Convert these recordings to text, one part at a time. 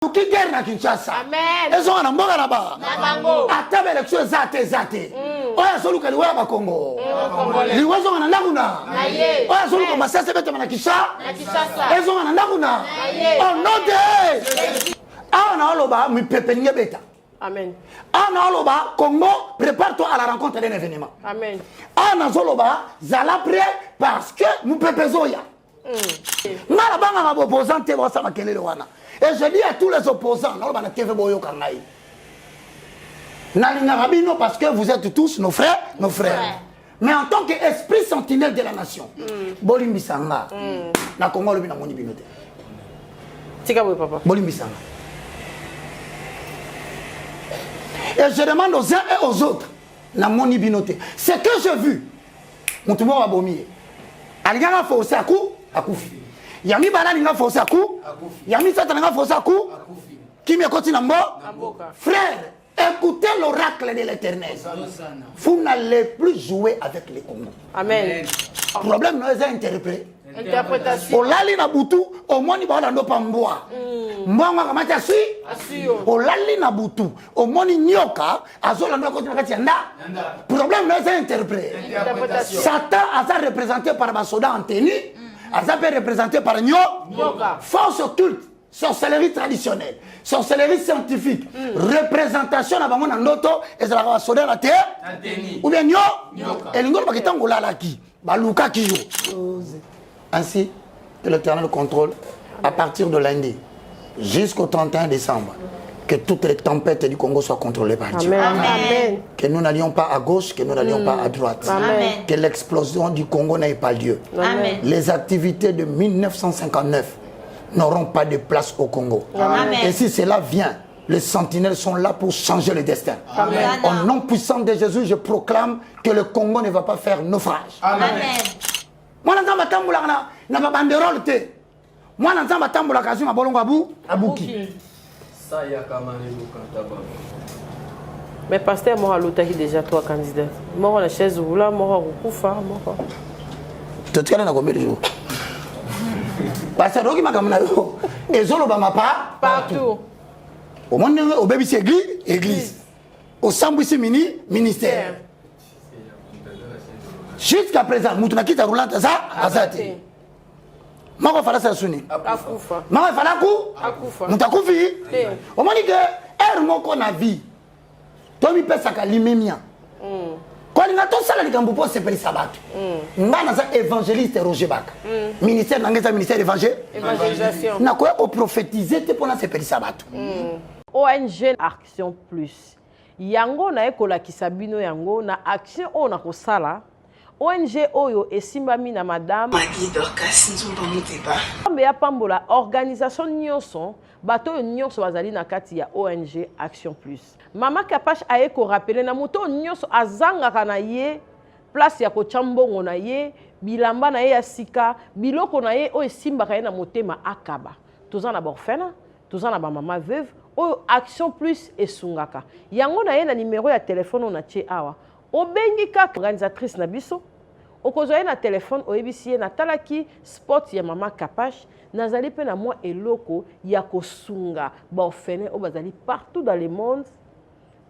Qui guerre na Kinshasa. Amen. Ils sont en mboga là-bas. Nabango. Ata élection zate. Oya soluka liwa ba Congo. Liwa zo na ndakuna. Oya soluka masese bete na Kinshasa. Na Kinshasa. Ils sont en ndakuna. Oh non de. Ah na oloba mi pepe nye beta. Amen. Ah na oloba Congo, prépare-toi à la rencontre d'un événement. Amen. Ah na zoloba zala prêt parce que mu pepe zoya. Ngala banga ngabo opposant te wasa makelele wana. Et je dis à tous les opposants, non, parce que vous êtes tous nos frères, Mais en tant qu'esprit sentinelle de la nation, Bolimbisanga, na Congo le binamoni binote. Tika oui papa. Bolimbisanga. Et je demande aux uns et aux autres, na moni binote. Ce que j'ai vu, mon tout le monde a bomié. Alinganga forcé à coup, à coup. Yami bala ninga forcé à coup. Yami sata ninga forcé à coup. Qui me continue en frère, écoutez l'oracle de l'Éternel. Vous n'allez plus jouer avec les Congo. Amen. Problème nous est interprété. Interprétation. Olali na butu, au moins ni bala ndo pamboa. Mwanga kama chasui. Olali na butu, au moins ni nyoka, azola ndo continue kati yanda. Problème nous est interprété. Satan a ça représenté par ma soda en tenue. Ça peut représenté par Nyoka. Force occulte, sorcellerie traditionnelle, sorcellerie scientifique, représentation à Bango Nandoto, et ça va sauter la terre. Ou bien Nyoka. Et l'ingol qui tangola la qui, Baluka qui joue. Ainsi que l'Éternel contrôle à partir de lundi jusqu'au 31 décembre. Que toutes les tempêtes du Congo soient contrôlées par Dieu. Amen. Que nous n'allions pas à gauche, que nous n'allions pas à droite. Amen. Que l'explosion du Congo n'ait pas lieu. Amen. Les activités de 1959 n'auront pas de place au Congo. Amen. Et si cela vient, les sentinelles sont là pour changer le destin. Amen. Au nom puissant de Jésus, je proclame que le Congo ne va pas faire naufrage. Amen. Moi, je n'ai pas de banderole. Moi, je n'ai pas de banderole. Mais pasteur, moi, l'autre qui déjà trois candidats. Moi, la chaise roulante, moi, Koufa, moi. Tu te connais combien de jours? Pasteur, qui m'a dit et Zolo Bama pas partout. Au monde, au baby c'est église. Au Sambou c'est ministère. Jusqu'à présent, Moutuna qui t'a roulé ça, Azati. Mako fala sa suni. Akufa. Mako fala ku? Akufa. Mutakufi? O moni que er moko na vie. Tomi pesa ka limemia. Ko linga to sala likambo po sepeli sabato. Ngana za évangéliste Roger Baka. Ministère nangeza ministère évangélisation. Na ko ko prophétiser te pona sepeli sabato. ONG Action Plus. Yango na ekola kisabino yango na action ona ko sala. ONG Oyo esimbami na madame Maggie Dorcas Nzumba Muteba. Mbe ya pambola organisation nyonso bato nyonso bazali na kati ya ONG Action Plus. Mama Kapache aye ko rappeler na moto nyonso azanga na ye place ya ko chambongo na ye bilamba na ye ya sika biloko na ye o esimbaka ye na motema akaba. Tozana borfena, tozana ba mama veuve Oyo Action Plus esungaka. Yango na ye na numéro ya téléphone na tie awa. Obengi kaka organisatrice na biso okozwa na téléphone oyebisi na talaki sport ya mama Kapache nazali pe na moi eloko ya kosunga ba orphelin o bazali partout dans le monde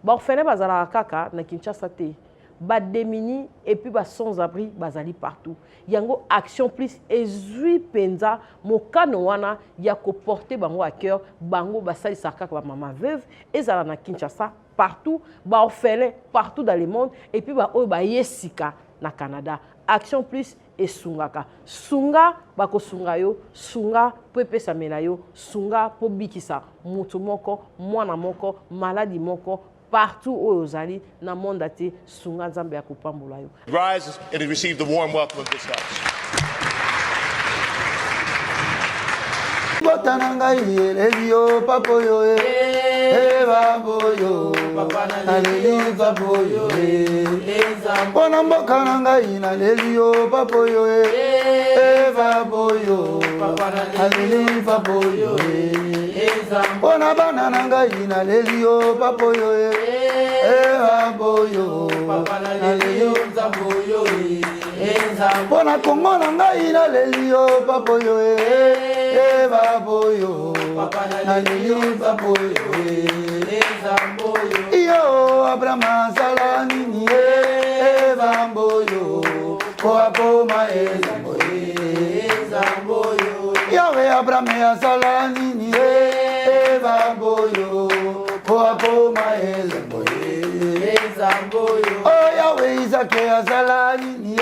ba orphelin bazala kaka na Kinshasa te ba démunis et puis ba sans abri bazali partout yango Action Plus ezui penza mokano wana ya ko porter bango à cœur bango basali saka ba mama veuve ezala na Kinshasa partout, ba orphelin partout dans le monde et puis ba yesika na Canada. Action Plus et sungaka. Sunga bako sunga yo, sunga pepe samela yo, sunga po bikisa mutu moko, mwana moko, maladi moko partout où ozali na monde ate sunga nzambe ya kopambola yo. Rise and receive the warm welcome of this house. Botananga elelio papoyo e baboyo aleli papoyo bona mbokananga ina lelio papoyo e baboyo aleli papoyo bona banananga ina lelio papoyo e baboyo aleli papoyo Pona Congo na ngai na lelio papoyo baboyo na lelio papoyo iyo Abraham sala nini bamboyo ko apoma zamboyo yawe Abraham sala nini bamboyo ko apoma zamboyo oh yawe Isaac sala nini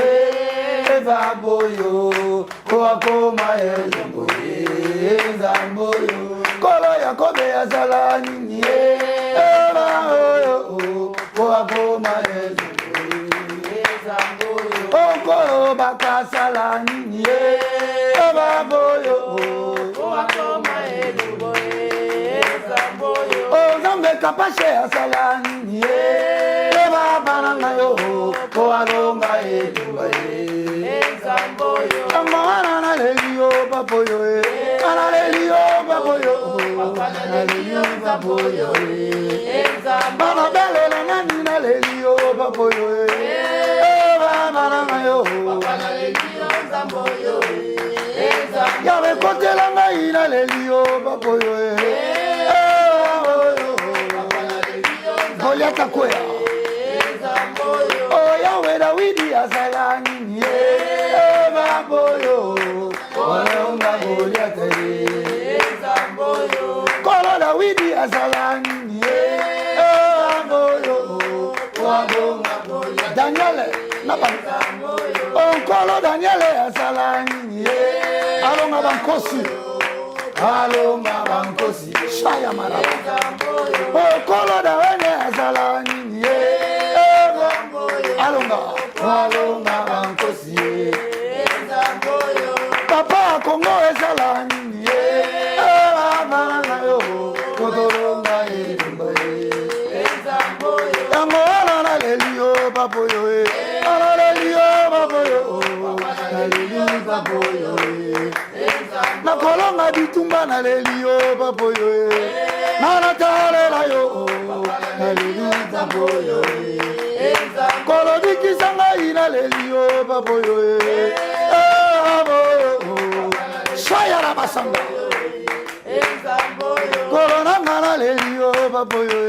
baboyo ko apoma zamboyo kolo Yakobe sala nini Okoro bakasala nini baboyo Ozambe kapashe asala nini babana yo ko alonga Amana na lelio baboyo ana lelio baboyo Bana bele na nani na lelio baboyo yo Yawe kote la ngai na lelio baboyo Goliath akwea Oh Yawe Dawidi asala nini baboyo Wanaunga Goliath Kolo Dawidi asala nini baboyo Daniel Onkolo Daniel asala nini alonga bankosi shaya maraba Onkolo Dawene asala nini alonga bankosi Papa Congo asala nini abana yo kodoronga Amora na lelio baboyo na kolonga bitumba na lelio baboyo na talela yo na lelio baboyo kolodiki sanga ina lelio baboyo shaya la basanga kolona na lelio baboyo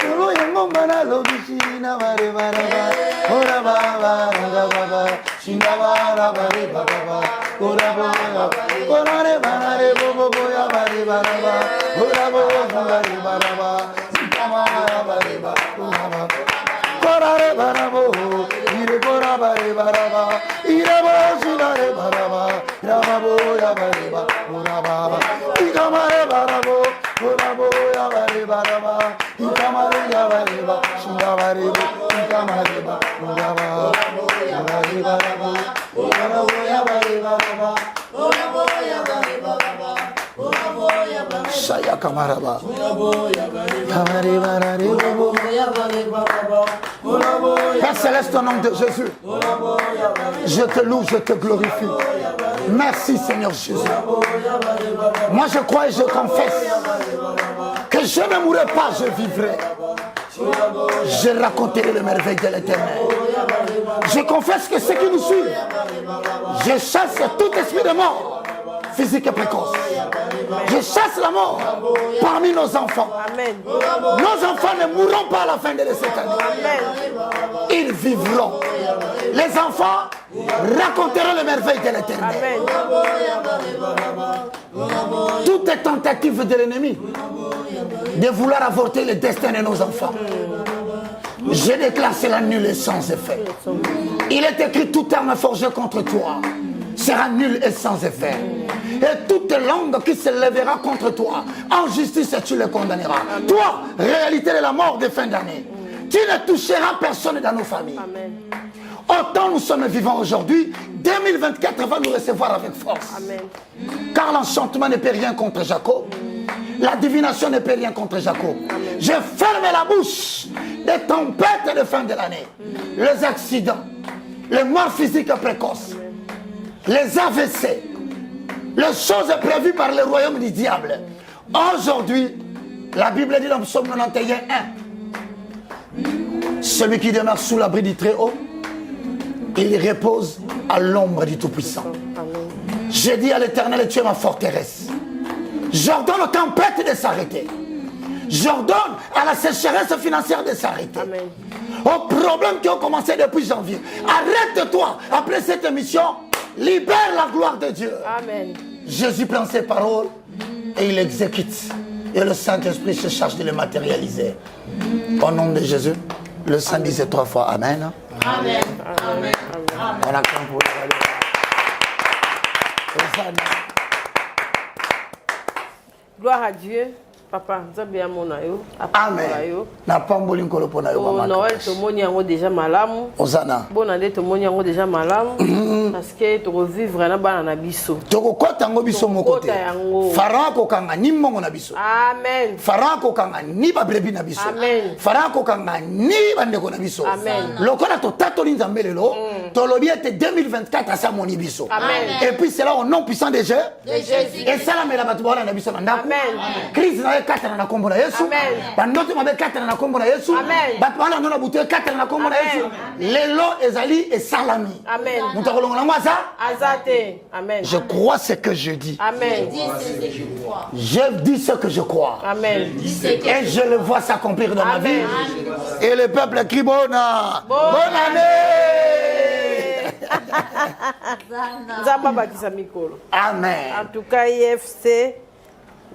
Kolo yango mana lobishi na bare baraba ora baba shinga bara bare baba ora baba korare barare bobo boya bare baraba ora bobo bare baraba shinga bare baba korare barabo ire kora bare baraba ire bo shinare baraba raba boya bare baba ora baba ikamare barabo ora boya bare baraba ikamare bare baba shinga bare ikamare baraba bare baraba ora boya bare baraba ora boya bare baraba ora boya bare saya kamaraba kamare barare boya bare baraba ora boya Père Céleste, au nom de Jésus, je te loue, je te glorifie. Merci Seigneur Jésus. Moi je crois et je confesse que je ne mourrai pas, je vivrai. Je raconterai les merveilles de l'Éternel. Je confesse que ceux qui nous suivent, je chasse tout esprit de mort physique et précoce. Je chasse la mort parmi nos enfants. Amen. Nos enfants ne mourront pas à la fin de cette année. Amen. Ils vivront. Les enfants raconteront les merveilles de l'Éternel. Toute tentative de l'ennemi de vouloir avorter le destin de nos enfants, je déclare cela nul et sans effet. Il est écrit: toute arme forgée contre toi sera nulle et sans effet. Et toute langue qui se lèvera contre toi, en justice tu le condamneras. Amen. Toi, réalité de la mort de fin d'année, tu ne toucheras personne dans nos familles. Amen. Autant nous sommes vivants aujourd'hui, 2024 va nous recevoir avec force. Amen. Car l'enchantement ne peut rien contre Jacob. La divination ne peut rien contre Jacob. Amen. Je ferme la bouche des tempêtes de fin de l'année. Les accidents, les morts physiques précoces, les AVC, les choses prévues par le royaume du diable. Aujourd'hui, la Bible dit dans Psaume 91:1, Celui qui demeure sous l'abri du Très-Haut, il repose à l'ombre du Tout-Puissant. J'ai dit à l'Éternel, tu es ma forteresse. J'ordonne aux tempêtes de s'arrêter. J'ordonne à la sécheresse financière de s'arrêter. Aux problèmes qui ont commencé depuis janvier. Arrête-toi après cette émission. Libère la gloire de Dieu. Amen. Jésus prend ses paroles et il exécute. Et le Saint-Esprit se charge de les matérialiser. Au nom de Jésus, le Saint disait 3 fois Amen. Amen. Amen. On acclame pour le Gloire à Dieu. Papa, Nzambe ya mona yo. Amen. Na pamboli nkolo pona yo mama. Noël tomoni yango déjà malamu. Ozana. Bon ande tomoni yango déjà malamu parce que to revivre na bana na biso. Toko kota ngo biso moko te. Pharaon ko kanga ni mongo na biso. Amen. Pharaon ko kanga ni ba brebi na biso. Amen. Pharaon ko kanga ni bandeko na biso. Amen. Lokola to tatoli Nzambe lelo, to lobi ete 2024 asa moni biso. Amen. Et puis c'est là au nom puissant de Jésus. Et ça la mela batu bana na biso na ndako. Amen. Crise na katana na kombo na Yesu. Bandoto mabe katana na kombo na Yesu. Batu bana na butu katana na kombo na Yesu. Lelo ezali et salami. Amen. Mutakolonga na ngwaza. Azate. Amen. Je crois ce que je dis. Amen. Je dis ce que je crois. Amen. Et je le vois s'accomplir dans ma vie. Et le peuple crie Bona. Bonne année. Nzamba bakisa mikolo. Amen. En tout cas, IFC,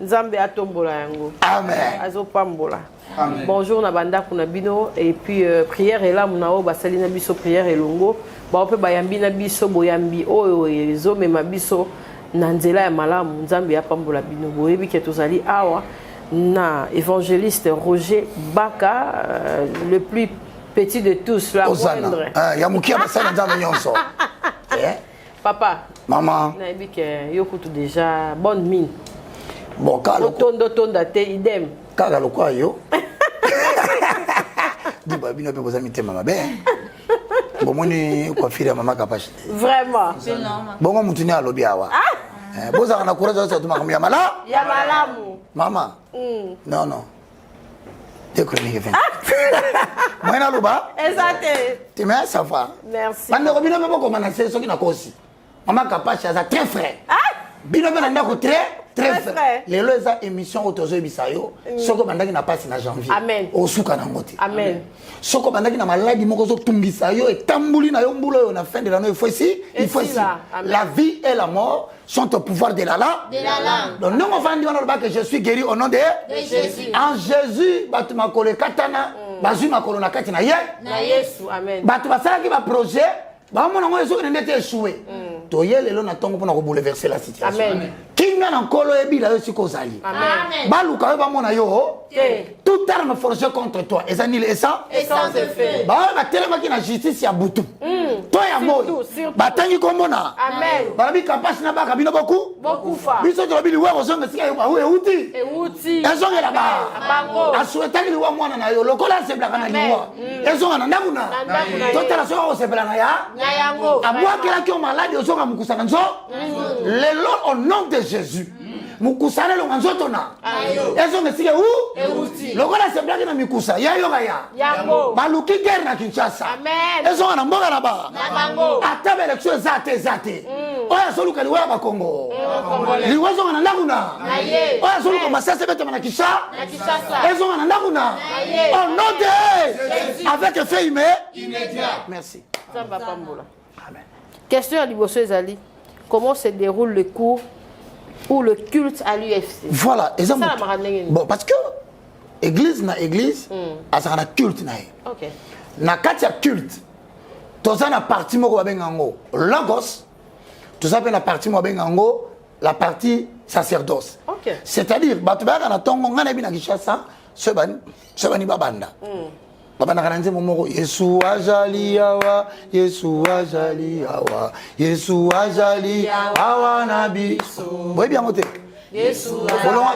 Nzambe atombola yango. Amen. Azopambola. Amen. Bonjour na banda kuna bino et puis prière et là munao basali na biso prière elongo. Ba ope bayambi na biso boyambi oyo ezo mema biso na nzela ya malamu Nzambe apambola bino. Boyebi ke tozali awa na évangéliste Roger Baka, le plus petit de tous, la moindre. Papa, maman, yokutu déjà bonne mine. Bon, kalo. Tonda te idem. Kala lo kwa yo. Di ba bino pe boza mitema mabe. Bon moni kwa fira mama kapashi. Vraiment. Bongo mutuni alobi awa. Boza na courage za tuma kamya mala. Ya malamu. Mama. Non non. Te chronique fin. Moi loba. Exacté. Tu m'as ça va. Merci. Bande ko bino pe boko manase so ki na kosi. Mama kapashi za très frère. Bino pe na ndako très frère. Lelo eza émission otozo bisayo. Soko bandaki na passe na janvier. Amen. Osuka na ngote. Amen. Soko bandaki na maladi moko zo tungisa yo etambuli na yo mbulo yo na fin de l'année il faut ici. La vie et la mort sont au pouvoir de la langue. Donc non on va dire que je suis guéri au nom de Jésus. En Jésus batu makole katana bazu makolo na kati na ye. Na Yesu. Amen. Batu basala ki ba projet ba mona ngo ezo nende te échoué. Toye lelo na tongo pona ko bouleverser la situation. Amen. Kinga na nkolo ebila yo siko zali. Amen. Baluka yo ba mona yo. Toute arme forgée contre toi. Ezani le sang. Essence de feu. Ba ba telema ki na justice ya butu. Toi ya moi. Batangi komona. Amen. Ba bi kapasi na baka bino beaucoup fa. Biso to bili wa kozonga sika yo ba euti. Euti. Ezonga la ba. Bango. Asuetaki liwa mwana na yo lokola sebla kana liwa. Ezonga na ndakuna. Totala so ko sebla na ya. Na yango. Abwakela ki o malade ozonga mukusana nzo. Lelo au nom de Jésus. Mukusana lo nzoto na. Ezonga sika euti. Lokola sebla kana mikusa ya yo ga ya. Yango. Baluki guerre na Kinshasa. Amen. Ezonga na mboga na ba. Na bango. Ata élection zate. Oya soluka liwa ba Kongo. Liwa zonga na ndakuna. Na ye. Oya soluka masase bete na Kinshasa. Na Kinshasa. Ezonga na ndakuna. Au nom de Jésus. Avec effet immédiat. Merci. Samba pambola. Amen. Question à Liboso Ezali. Comment se déroule le cours ou le culte à l'UFC? Voilà, exactement. Bon, parce que église na église, ça na culte na. OK. Na katia culte. Toza na partie moko babengango logos. Toza pe na partie moko babengango la partie sacerdoce. OK. C'est-à-dire batu ba na tongo ngana bi na Kinshasa, sebani babanda. Babanda kana nze momoko Yesu ajali yawa, Yesu ajali yawa, Yesu ajali yawa na biso. Boy bien moté. Yesu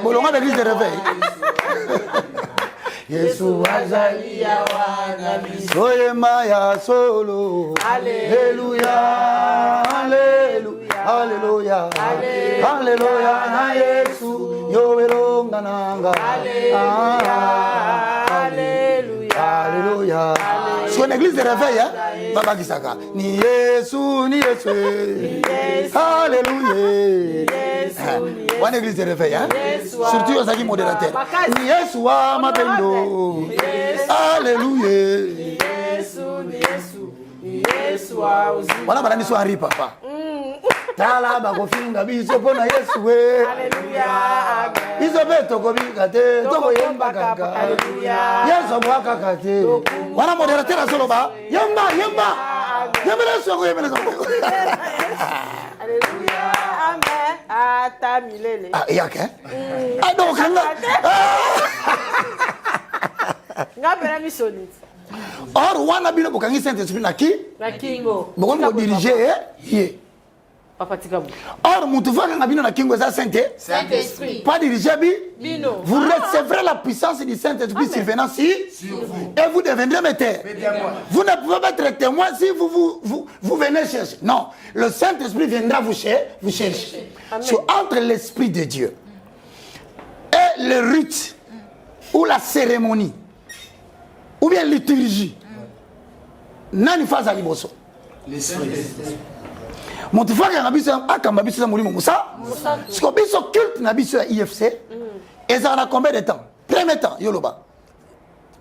bolonga d'église de réveil. Yesu ajali yawa na biso. Oyema ya solo. Alléluia. Alléluia. Alléluia. Alléluia na Yesu. Yo belonga nanga. Alléluia. Alléluia. Ton église de réveil, hein? Baba Gisaka. Ni Yesu, ni Yesu. Alléluia. One église de réveil, hein? Surtout aux amis modérateurs. Ni Yesu, ma bendo. Alléluia. Voilà, madame, ils sont en papa. Tala bakofinga biso pona Yesu we. Alléluia. Biso beto kobika te, toko yemba kaka. Alléluia. Yesu mwaka kate. Wana moderateur asoloba, yemba. Yemba soko yemba soko. Alléluia. Amen. Ata milele. Ah, yake. Ah donc kanga. Ngapela misoni. Or wana bino bokangi Saint-Esprit na ki? Na kingo. Bokongo diriger ye. Or, Moutoufa Ngabino na Kingo Saint-Esprit. Pas dirigé Bino. Vous recevrez la puissance du Saint-Esprit survenant et vous deviendrez mes témoins. Vous ne pouvez pas être témoin si vous venez chercher. Non, le Saint-Esprit viendra vous chercher. C'est entre l'Esprit de Dieu et le rite ou la cérémonie ou bien liturgie. Nani faza liboso. L'Esprit. Mon tu vois qu'il y a un abisso à Kambabisso Moulimo Moussa. Ce qu'on dit sur culte n'abisso à IFC. Et ça a combien de temps? Premier temps, Yoloba.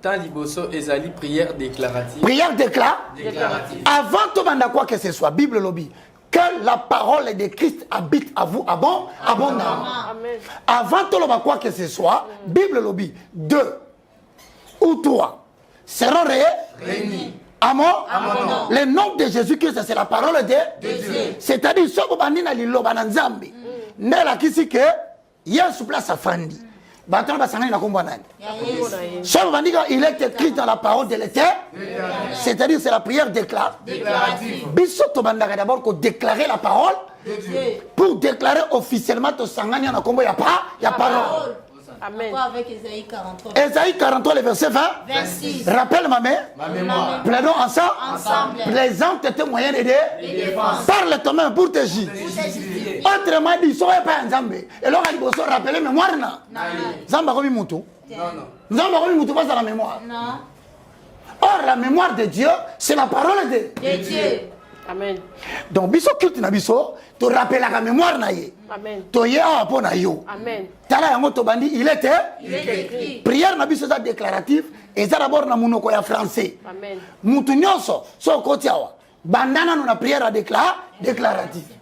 Tant liboso ezali prière déclarative. Prière déclarative. Avant tout banda quoi que ce soit, Bible lobby. Que la parole de Christ habite à vous abondamment. Avant tout le quoi que ce soit, Bible lobby. 2 ou 3 seront réunis. Amen. Le nom de Jésus-Christ, c'est la parole de Dieu. C'est-à-dire, si vous avez dit liloba na nzambe, nela kisi que Yesu place afandi. Batana basangani na kombo nani. Si vous avez dit qu'il est écrit dans la parole de l'Éternel, c'est-à-dire c'est la prière déclarative. Biso to bandaka d'abord ko déclarer la parole de Dieu. Pour déclarer officiellement to sangani na kombo ya parole. Amen. Avec Ésaïe 43. Ésaïe 43, le verset 20. 26. Rappelle ma mémoire. Plaidons ensemble. Plaisante tes moyens de défense. Parle toi-même pour te juger. Autrement dit, soyez pas un Zambé. Et là, il faut se rappeler mémoire. Zamba comme Moutou. Non. Zamba comme Moutou, pas dans la mémoire. Non. Or, la mémoire de Dieu, c'est la parole de Dieu. Amen. Donc, biso culte na biso, tu rappelles la mémoire na ye. Amen. To ye a po na yo. Amen. Tala yango to bandi, il était écrit. Prière na biso ça déclaratif et ça d'abord na munoko ya français. Amen. Mutu nyonso so kotiawa. Bandana na prière déclarative.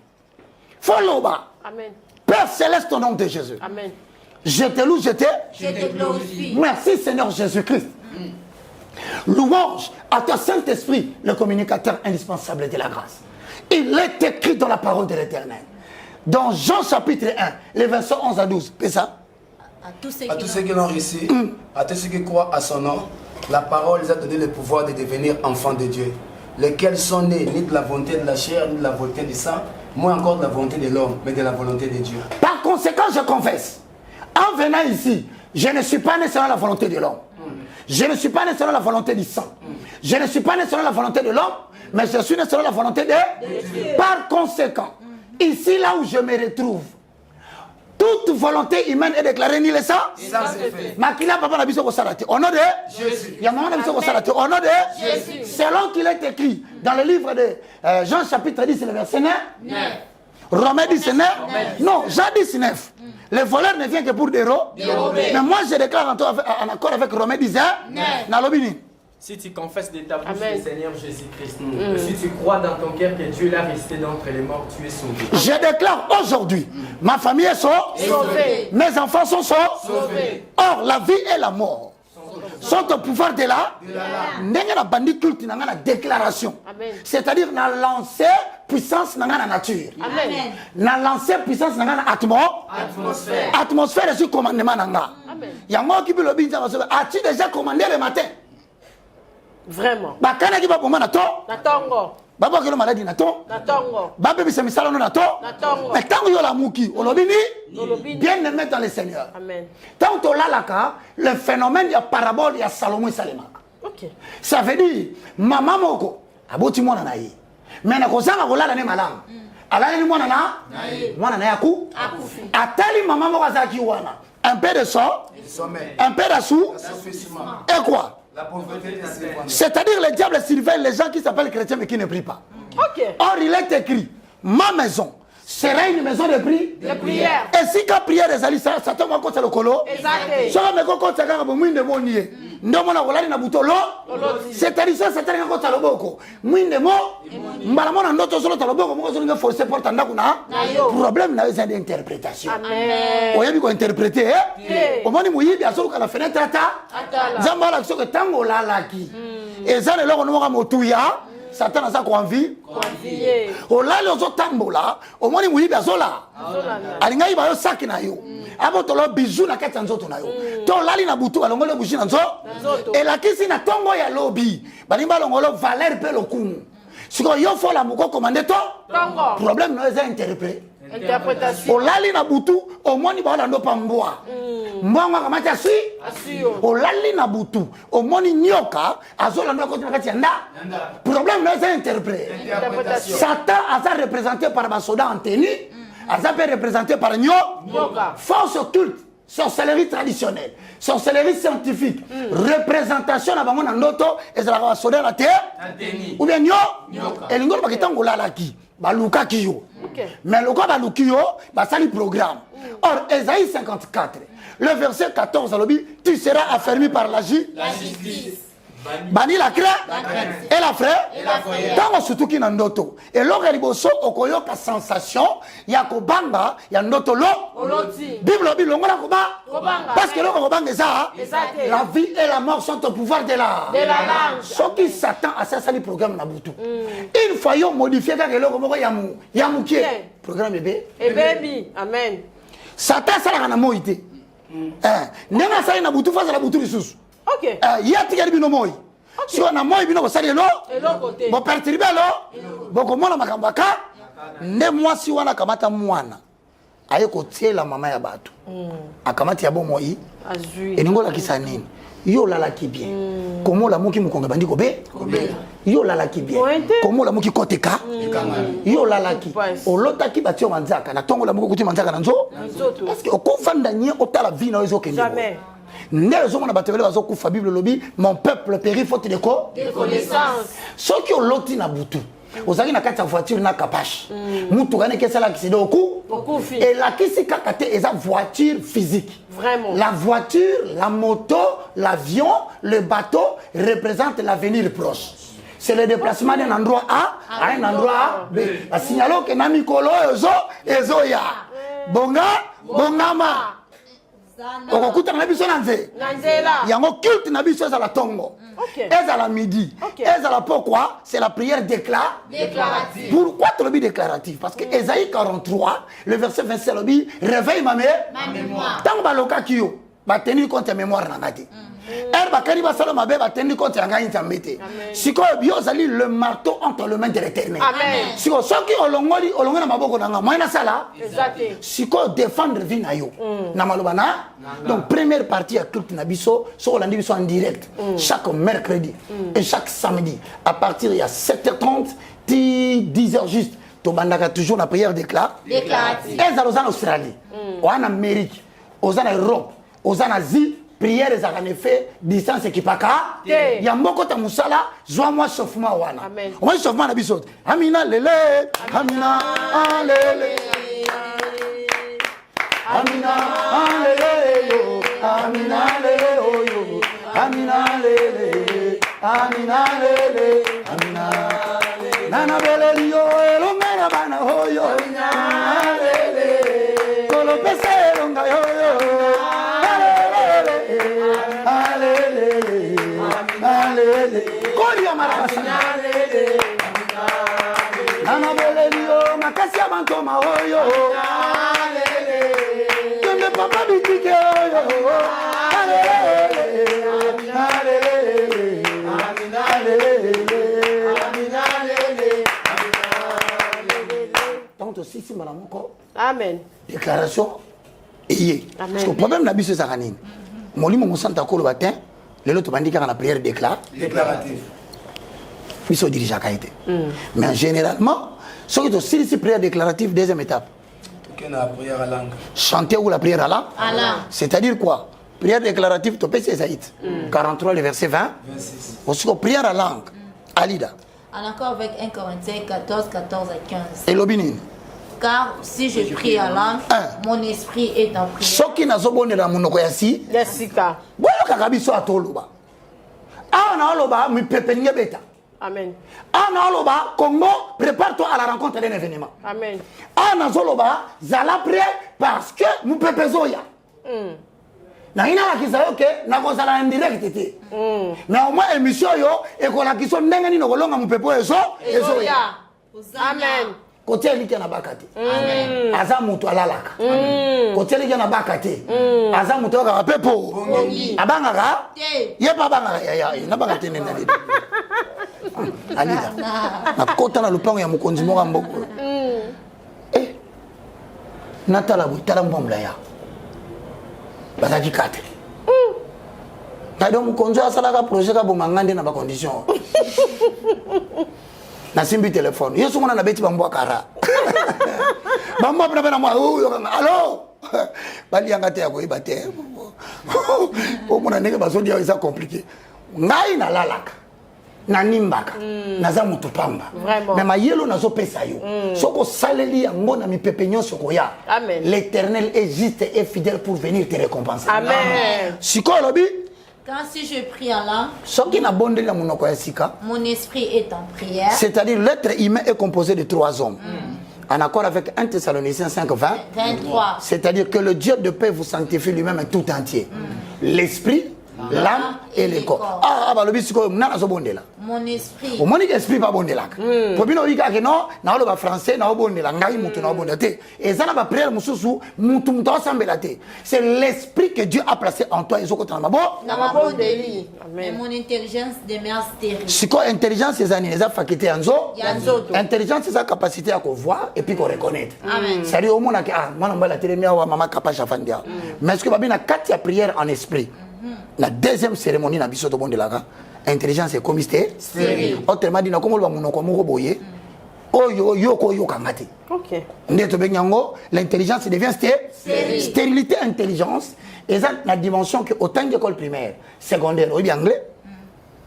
Follow ba. Amen. Père céleste au nom de Jésus. Amen. Je te loue, je te glorifie. Merci Seigneur Jésus-Christ. Louange à ton Saint-Esprit, le communicateur indispensable de la grâce. Il est écrit dans la parole de l'Éternel. Dans Jean chapitre 1, les versets 11 à 12. C'est ça? À tous ceux qui l'ont reçu, à tous ceux qui croient à son nom, la parole les a donné le pouvoir de devenir enfants de Dieu, lesquels sont nés ni de la volonté de la chair, ni de la volonté du sang, moins encore de la volonté de l'homme, mais de la volonté de Dieu. Par conséquent, je confesse, en venant ici, je ne suis pas né selon la volonté de l'homme. Je ne suis pas né selon la volonté du sang. Je ne suis pas né selon la volonté de l'homme, mais je suis né selon la volonté de Dieu. Par conséquent, ici là où je me retrouve, toute volonté humaine est déclarée ni le sang. Makila papa na biso ko salate. Au nom de Jésus. Yamama na biso ko salate. Au nom de Jésus. Selon qu'il est écrit dans le livre de Jean chapitre 10 le verset 9. Romains 19. Non, Jean 19. Le voleur ne vient que pour dérober. Mais moi je déclare en accord avec Romains 19. Si tu confesses de ta bouche le Seigneur Jésus-Christ, si tu crois dans ton cœur que Dieu l'a ressuscité d'entre les morts, tu es sauvé. Je déclare aujourd'hui, ma famille est sauvée, mes enfants sont sauvés. Or, la vie et la mort sont au pouvoir de la déclaration. C'est-à-dire, na lancé puissance dans la nature. Na lancé puissance dans l'atmosphère. Atmosphère est sur commandement. Il y a moi qui peut le dire, as-tu déjà commandé le matin? Vraiment. Bakana qui va pour moi nato. Natongo. Baba qui est maladie nato. Natongo. Baba qui s'est salon nato. Natongo. Mais tant que yo la mouki, on l'obini. Bien aimé dans le Seigneur. Amen. Tant que là là le phénomène il y a parabole il y a Salomon et Salema. OK. Ça veut dire maman moko aboti mwana na ye. Mais na kozanga kolala ne malam. Ala ni mwana na yaku. Atali maman moko azaki wana. Un peu de sang, un peu d'assou, et quoi? La pauvreté est assez grande. C'est-à-dire le diable surveille les gens qui s'appellent chrétiens mais qui ne prient pas. Ok. Or, il est écrit, ma maison sera une maison de prière. Et si quand prière des alliés, ça tombe encore sur le colo. Exact. Ça va me quand ça va me de mon nier. Non, mon avolali na butolo. C'est-à-dire ça, c'est-à-dire quand ça le boko. Mouine de mo. Malamon en d'autres solo taloboko, moi je ne forcer pour t'en dakuna. Problème n'a pas d'interprétation. Amen. On y a vu qu'on interpréter. Au moment où il y a sur la fenêtre, Zamba l'action que tango la laki. Et ça, le loro nous avons motouya. Satan a ça qu'on vit. Au là, les autres tambola, au moins, il y a zola. Alinga il va au sac na yo. Abo tolo bijou na kati nzoto na yo. To lali na butu alongo le bushi na nzoto. Et la kisi na tongo ya lobby. Balimba longolo Valère pe lokumu. Siko yo fo la moko commander to. Problème no eza Interprétation. Au lali na butu, au moins il va la no pamboa. Mbanga kama cha sui. Au lali na butu, au moins nyoka azola ndo kotina kati nda. Problème no eza interprétation. Satan a ça représenté par basoda en tenue. Ça peut être représenté par Nyoka. Force occulte, sorcellerie traditionnelle, sorcellerie scientifique, représentation à Bangon Andoto et ça va sonner la terre. Ou bien Nyoka. Et l'ingol va quitter Ngola Laki, Baluka Kiyo. Mais le gars Balukiyo, ça le programme. Or, Ésaïe 54, le verset 14, tu seras affermi par la justice. Bani la crainte et la frère tant surtout qui nandoto et l'autre liboso okoyo ka sensation ya kobanga ya ndoto lo bible bilongola koba parce que l'autre kobanga ça la vie et la mort sont au pouvoir de la langue ce qui Satan a ça le programme na butu une fois yo modifier ka l'autre moko ya mukie programme bébé amen Satan ça la na moité nenga ça na butu face la butu lisusu. Ok. Il y a des gens qui si on a moins de salaire, bon perturber lo, bon comment la makambaka, ne moi si on a kamata mwana, aye kotie la mama ya batu, akamati ya bon moi, et ningo la kisanini, yo la la qui bien, comment la muki mukonga bandi kobe, yo la la qui bien, comment la muki koteka, yo la la qui, o lota ki batio manzaka, na tongo la muki kuti manzaka nanzo, parce que au confanda nye ota la vie na ozo kende. Jamais. Mon peuple périt faute de quoi? De connaissance. Ceux qui ont loti na butu. Aux amis na kata voiture na kapache. Mutu gane kesa la qui se do coup. Et la kisi kakate est la voiture physique. Vraiment. La voiture, la moto, l'avion, le bateau représentent l'avenir proche. C'est le déplacement d'un endroit A à un endroit B. La signalo que nami kolo ezo ya. Bonga, bongama. Okukuta na biso na nzela yango culte na biso za la tongo eza la midi eza la pourquoi c'est la prière déclarative. Pourquoi tu le dis déclarative? Parce que Ésaïe 43 le verset 27 le dit réveille ma mémoire tant baloka kiyo ba tenir compte ya mémoire na ngati ba kari ba sala mabe ba tenir compte ya ngai nzambete siko bio zali le marteau entre les mains de l'Éternel. Siko soki olongoli na maboko na nga moyena sala siko défendre vie na yo na maloba na. Donc première partie à culte na biso so olandi biso en direct chaque mercredi et chaque samedi à partir de 7h30 10h juste to bandaka toujours la prière déclarative. Eza en Australie ou en Amérique aux en Europe aux en Asie prière les en effet distance qui paka ya mboko ta musala zwa moi chauffement wana moi chauffement na biso amina lele amina lele amina lele yo amina lele yo amina lele amina lele amina nana bele yo elongana bana hoyo amina lele kolo pese longa yo Koria marasana nana belelio makasi ya banto maoyo kende papa bitike yo donc aussi si madame encore amen déclaration et parce que le problème la bise zaranine molimo mosanta ko le matin les autres bandits qui ont la prière déclarative. Ils sont dirigés à Kaïté. Mais généralement, ceux qui ont aussi prière déclarative, deuxième étape. La prière à langue. Chanter ou la prière à langue. C'est-à-dire quoi? prière déclarative, tu peux essayer. 43, le verset 20. 26. Aussi, prière à langue. Alida. En accord avec 1 Corinthiens 14, 14 à 15. Et l'obinin. Car si je prie à langue, mon esprit est en prière. Ce qui n'a pas bonne la monokoyasi. Jessica. Voilà kakabiso atoloba. Ah na oloba mi pepenye beta. Amen. Ah na oloba Congo, prépare-toi à la rencontre d'un événement. Amen. Ah na zoloba zala prêt parce que mu pepezoya. Na ina la kisayo ke na kozala indirect té. Mais au moins émission yo et ko la kiso ndenge ni nokolonga mu pepo eso ezoya. Amen. Côté li na bakati. Amen. Aza mutu alalaka. Côté li na bakati. Aza mutu ka pepo. Abangaka? Ye pa bangaka ya na bakati nenda li. Alida. Na kota na lupango ya mukonzi mo mboko. Natala butala mbomla ya. Bazaki kate. Tado mukonzi asalaka projet ka bomangande na ba condition. Na simbi téléphone yesu mona na beti bambo akara bambo apena na mwa allo bali yanga te yako ibate o mona ndenge bazodi ya compliqué ngai na lalaka na nimbaka naza mutu pamba mais mayelo nazo pesa yo soko saleli yango na mipepe nyonso koya l'Éternel est juste et fidèle pour venir te récompenser. Amen. Siko lobi. Quand si je prie en langue, mon esprit est en prière. C'est-à-dire l'être humain est composé de 3 hommes. En accord avec 1 Thessaloniciens 5, 23. C'est-à-dire que le Dieu de paix vous sanctifie lui-même tout entier. L'esprit, l'âme et le corps. Mon esprit. Au moins, l'esprit pas bon de là. Pour bien dire que non, na le français, na bon de là, ngai mutu na bon de té. Et ça na ba prière mususu, mutu mutu ensemble la té. C'est l'esprit que Dieu a placé en toi. Ils ont na bon. Na bon de lui. Mais mon intelligence demeure stérile. C'est quoi intelligence ces années les a facultés en zo. Intelligence c'est sa capacité à voir et puis qu'on reconnaître. Amen. Ça dit au monde que ah, moi on va la télé mia wa maman capable à fandia. Mais est-ce que babina quatre prière en esprit. La deuxième cérémonie na biso to bon de là. Intelligence est comme stérile. Autrement dit, comme on va nous boyer, ok. L'intelligence devient stérile. Stérilité, intelligence, et ça la dimension que autant d'école primaire, secondaire, ou bien anglais.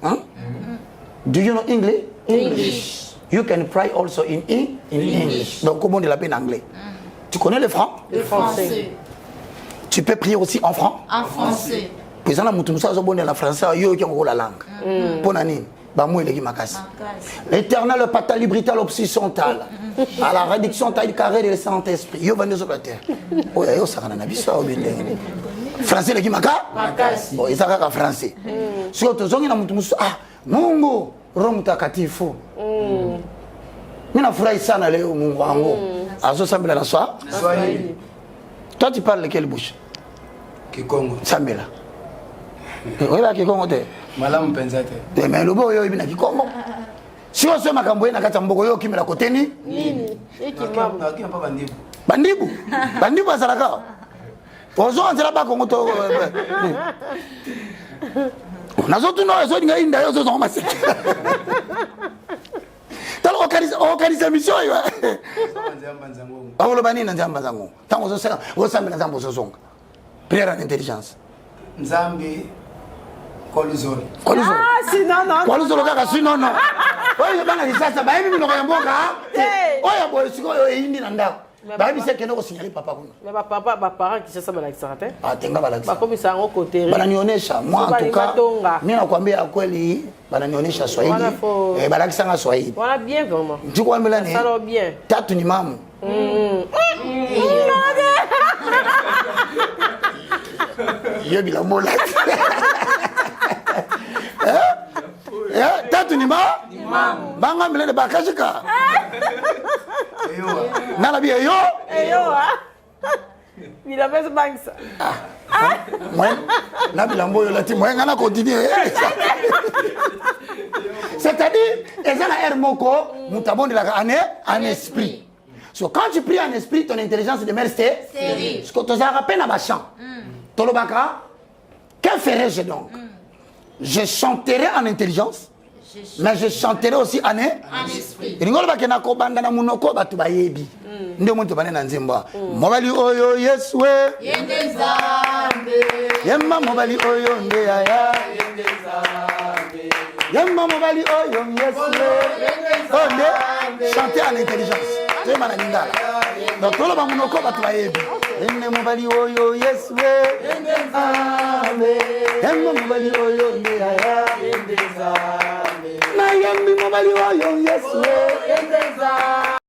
Hein? Do you know English? English. You can pray also in English. Donc comment on l'appelle en anglais? Tu connais le franc? Le français. Tu peux prier aussi en franc? En français. Puis ça, la français, yo qui ont la langue. Ponani, bamou et makasi. L'Éternel, le patalibrital, l'obsessiontal. À la réduction taille carré de Saint-Esprit. Yo venez sur la terre. Oh, yo ça na biso au bien. Français le qui makasi. Bon, ils ça français. Si on te zongi na mutu musu ah, Mungu, Roho Mtakatifu. Mina furahi sana leo Mungu wangu. Azo sambela na swa? Swahili. Toi tu parles quelle bouche? Kikongo. Sambela. Ola Kikongo te. Malamu penza te. Mais lobo yo ibina Kikongo. Si on se makambo na kata mboko yo kimela koteni nini? Eki mamu. Aki pa bandibu. Bandibu. Bandibu azalaka. Ozo anzela ba Kongo to. Nazotu no ezo dinga inda yo zo zo masiki. Talo organiser mission yo. Awolo bani na nzamba zango. Tango zo sera, wo sambe na nzambo zo zonga. Prière en intelligence. Nzambi Koluzolo. Koluzolo. Ah, si non, non. Koluzolo kaka si non, non. Oyo bana risasa ba ebi minoko ya mboka. Oyo boy siko yo indi na ndako. Ba ebi se keno ko signaler papa kuna. Mais papa, parents qui se savent la kisarate. Ah, tenga bala. Ba komi sa ngo côté. Bana nionyesha moi en tout cas. Mimi nakwambia kweli bana nionyesha Swahili. Bana kisanga Swahili. Voilà bien vraiment. Tu kwa mbele ni. Ça va bien. Tatu ni mamu. Yebi la mola. Tatu ni mamu. Banga mbele de bakashika. Nala bi yo. Il a fait ce banque ça. Moi, na bilambo yo lati moi ngana continuer. C'est-à-dire, ezala hermoko mutabonde la en esprit. So quand tu pries en esprit, ton intelligence demeure stérile. Ce que tu as rappelé dans ma chant. Tolobaka, que ferais-je donc? Je chanterai en intelligence, mais je chanterai aussi en esprit. Ringolo bakena ko banda na munoko batu bayebi. Ndio muntu bane na nzimba. Mobali oyo Yesu we. Yende Nzambe. Yemma mobali oyo nde yaya. Yemma mobali oyo yeswe. Onde chanter à l'intelligence. C'est ma lingala. Donc tout le monde monoko batu bayebi. Yemma mobali oyo yeswe. Amen. Yemma mobali oyo nde yaya. Na yemma mobali oyo yeswe.